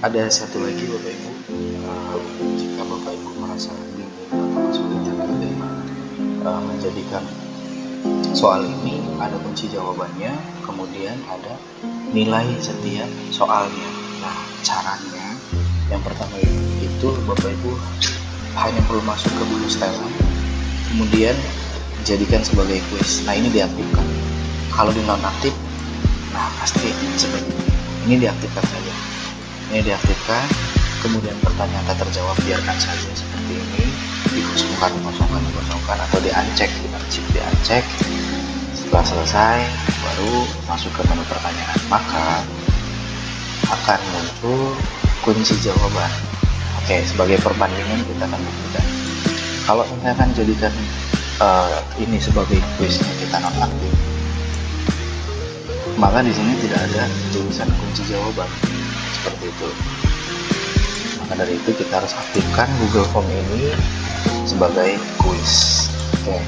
Ada satu lagi Bapak Ibu, jika Bapak Ibu merasa bingung atau kesulitan bagaimana menjadikan soal ini, ada kunci jawabannya, kemudian ada nilai setiap soalnya. Nah, caranya yang pertama itu Bapak Ibu hanya perlu masuk ke buku setelan, kemudian jadikan sebagai kuis. Nah, ini diaktifkan. Kalau di nonaktif, nah pasti seperti ini diaktifkan saja. Ini diaktifkan, kemudian pertanyaan tak terjawab biarkan saja seperti ini, dikosongkan atau diancek, diancek. Setelah selesai, baru masuk ke menu pertanyaan, maka akan muncul kunci jawaban. Oke, sebagai perbandingan kita akan buktikan. Kalau misalkan jadikan ini sebagai kuisnya kita nonaktif, maka di sini tidak ada tulisan kunci jawaban seperti itu. Maka dari itu kita harus aktifkan Google Form ini sebagai kuis. Oke,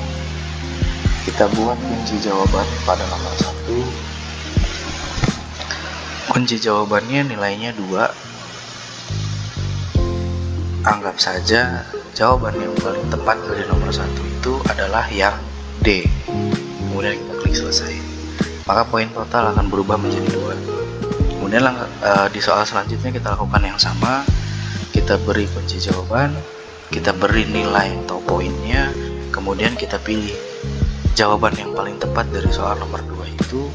kita buat kunci jawaban pada nomor 1. Kunci jawabannya nilainya 2. Anggap saja jawaban yang paling tepat dari nomor 1 itu adalah yang D. Kemudian kita klik selesai, maka poin total akan berubah menjadi 2. Kemudian di soal selanjutnya kita lakukan yang sama. Kita beri kunci jawaban, kita beri nilai atau poinnya, kemudian kita pilih jawaban yang paling tepat dari soal nomor 2 itu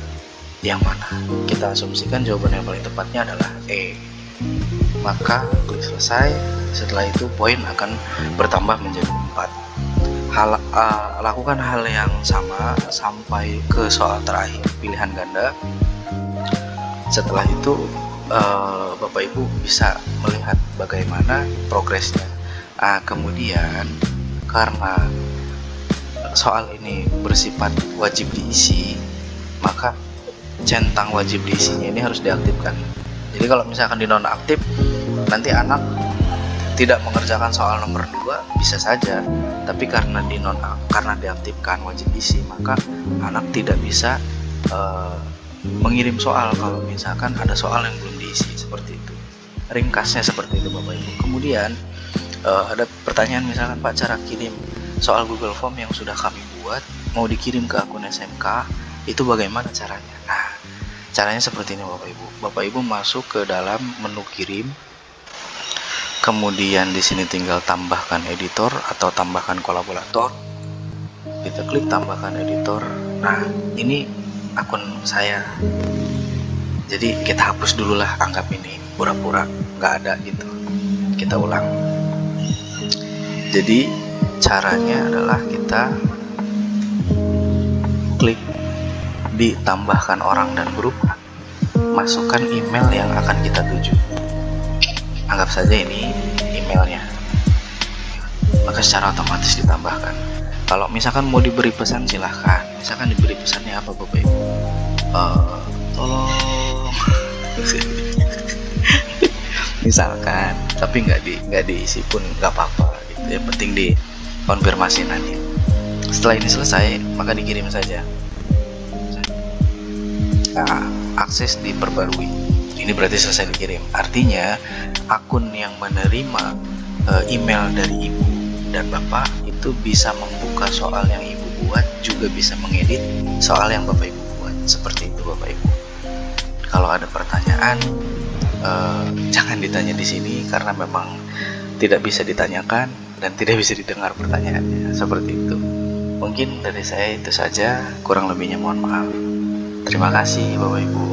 yang mana. Kita asumsikan jawaban yang paling tepatnya adalah E. Maka klik selesai. Setelah itu poin akan bertambah menjadi 4. Lakukan hal yang sama sampai ke soal terakhir, pilihan ganda. Setelah itu Bapak Ibu bisa melihat bagaimana progresnya. Kemudian karena soal ini bersifat wajib diisi, maka centang wajib diisinya ini harus diaktifkan. Jadi kalau misalkan di nonaktif, nanti anak tidak mengerjakan soal nomor 2 bisa saja, tapi karena diaktifkan wajib diisi, maka anak tidak bisa mengirim soal kalau misalkan ada soal yang belum diisi. Seperti itu ringkasnya, seperti itu Bapak Ibu. Kemudian ada pertanyaan misalkan, Pak, cara kirim soal Google Form yang sudah kami buat mau dikirim ke akun SMK itu bagaimana caranya? Nah, caranya seperti ini Bapak Ibu. Bapak Ibu masuk ke dalam menu kirim, kemudian di sini tinggal tambahkan editor atau tambahkan kolaborator. Kita klik tambahkan editor. Nah, ini akun saya, jadi kita hapus dulu lah, anggap ini pura-pura nggak ada gitu. Kita ulang. Jadi caranya adalah kita klik ditambahkan orang dan grup, masukkan email yang akan kita tuju. Anggap saja ini emailnya, maka secara otomatis ditambahkan. Kalau misalkan mau diberi pesan silahkan. Misalkan diberi pesannya apa Bapak Ibu? Tolong misalkan, tapi nggak diisi pun nggak apa-apa gitu. Yang penting dikonfirmasi nanti. Setelah ini selesai, maka dikirim saja. Nah, akses diperbarui. Ini berarti selesai dikirim. Artinya akun yang menerima email dari Ibu dan Bapak itu bisa membuka soal yang Ibu buat, juga bisa mengedit soal yang Bapak Ibu buat. Seperti itu Bapak Ibu. Kalau ada pertanyaan, jangan ditanya di sini karena memang tidak bisa ditanyakan dan tidak bisa didengar pertanyaannya. Seperti itu. Mungkin dari saya itu saja, kurang lebihnya mohon maaf. Terima kasih Bapak Ibu.